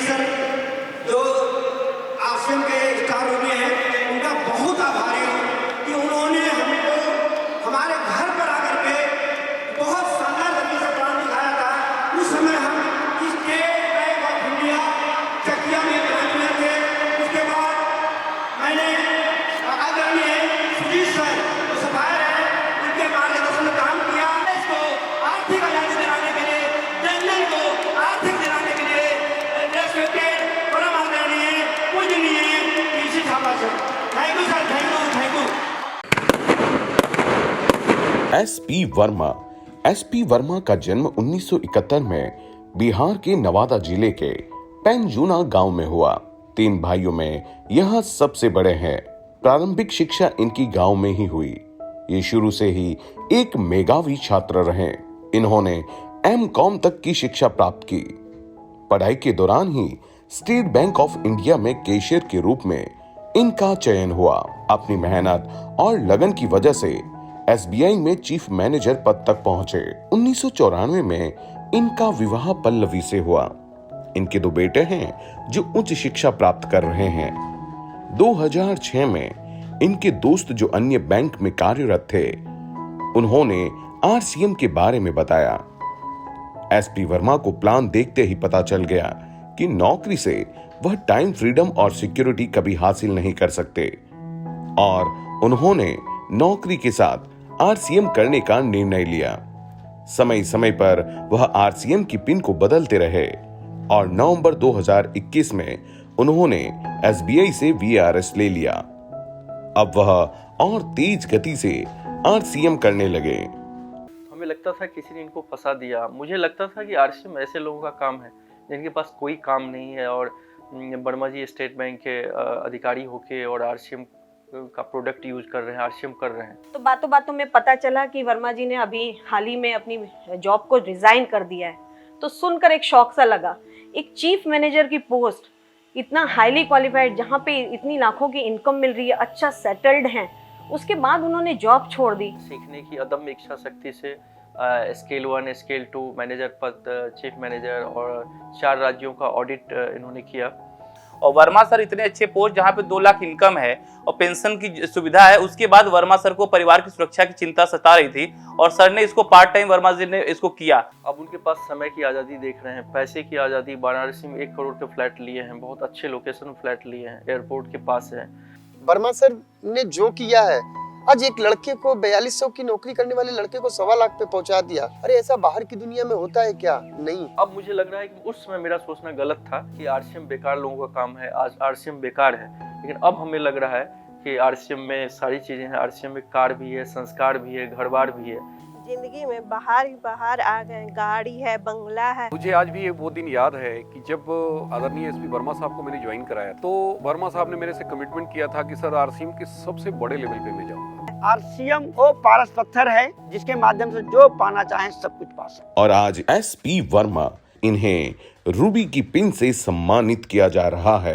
Sir जो RCM के star हुए हैं, उनका बहुत आभारी हूँ कि उन्होंने हमको हमारे घर पर आकर के बहुत शानदार तरीके से प्लान दिखाया था। उस समय हम state bank of India Chakiya में ब्रांच में थे। उसके बाद मैंने आदरणीय सुजीत सर जो सफायर हैं, उनके मार्गदर्शन में काम किया। इसको आर्थिक आजादी दिलाने के लिए, जनजन को आर्थिक दिलाने के लिए रेस्पेक्टेड परम आदरणीय पूजनीय PC Thapa sir, thank you sir, thank you. SP Verma का जन्म 1971 में बिहार के नवादा जिले के पेंजुना गांव में हुआ। 3 भाइयों में यह सबसे बड़े हैं। प्रारंभिक शिक्षा इनकी गांव में ही हुई। ये शुरू से ही एक मेधावी छात्र रहे। इन्होंने M.Com तक की शिक्षा प्राप्त की। पढ़ाई के दौरान ही स्टेट बैंक ऑफ इंडिया में कैशियर के रूप में इनका चयन हुआ। अपनी मेहनत और लगन की वजह से SBI में चीफ मैनेजर पद तक पहुंचे। 1994 में इनका विवाह पल्लवी से हुआ। इनके 2 बेटे हैं जो उच्च शिक्षा प्राप्त कर रहे हैं। 2006 में इनके दोस्त जो अन्य बैंक में कार्यरत थे, उन्होंने RCM के बारे में बताया। SP वर्मा को प्लान देखते ही पता चल गया कि नौकरी से वह टाइम फ्रीडम और सिक्योरिटी कभी हासिल नहीं कर सकते और उन्होंने नौकरी के साथ RCM करने का निर्णय लिया। समय समय पर वह RCM की पिन को बदलते रहे और नवंबर 2021 में उन्होंने SBI से VRS ले लिया। अब वह और तेज गति से RCM करने लगे। हमें लगता था किसी ने इनको फंसा दिया। मुझे लगता था कि RCM ऐसे लोगों का काम है जिनके पास कोई काम नहीं है और वर्मा जी स्टेट बैंक के अधिकारी होके और RCM का प्रोडक्ट यूज कर रहे हैं, RCM कर रहे हैं। तो बातों बातों में पता चला कि वर्मा जी ने अभी हाल ही में अपनी जॉब को रिजाइन कर दिया है। तो सुनकर एक शौक सा लगा। एक चीफ मैनेजर की पोस्ट, इतना हाईली क्वालिफाइड, जहाँ पे इतनी लाखों की इनकम मिल रही है, अच्छा सेटल्ड हैं, उसके बाद उन्होंने जॉब छोड़ दी। सीखने की अदम्य इच्छा शक्ति से स्केल 1, स्केल 2 मैनेजर पद, चीफ मैनेजर और 4 राज्यों का ऑडिट इन्होंने किया। और वर्मा सर इतने अच्छे पोस्ट जहाँ पे 2 लाख इनकम है और पेंशन की सुविधा है, उसके बाद वर्मा सर को परिवार की सुरक्षा की चिंता सता रही थी और सर ने इसको पार्ट टाइम वर्मा जी ने इसको किया। अब उनके पास समय की आज़ादी देख रहे हैं, पैसे की आज़ादी। वाराणसी में 1 करोड़ के फ्लैट लिए हैं, बहुत अच्छे लोकेशन में फ्लैट लिए हैं, एयरपोर्ट के पास है। वर्मा सर ने जो किया है, आज एक लड़के को 4200 की नौकरी करने वाले लड़के को 1.25 लाख पे पहुंचा दिया। अरे ऐसा बाहर की दुनिया में होता है क्या? नहीं। अब मुझे लग रहा है कि उस समय मेरा सोचना गलत था कि RCM बेकार लोगों का काम है। आज RCM बेकार है, लेकिन अब हमें लग रहा है कि RCM में सारी चीजें हैं। RCM में कार भी है, संस्कार भी है, घर बार भी है। जिंदगी में बाहर ही बाहर आ गए, गाड़ी है, बंगला है। मुझे आज भी ये वो दिन याद है कि जब आदरणीय SP वर्मा साहब को मैंने ज्वाइन कराया तो वर्मा साहब ने मेरे से कमिटमेंट किया था कि सर RCM के सबसे बड़े लेवल पे मैं जाऊंगा। RCM वो पारस पत्थर है जिसके माध्यम से जो पाना चाहे सब कुछ पा सकते। और आज SP वर्मा इन्हें रूबी की पिन से सम्मानित किया जा रहा है।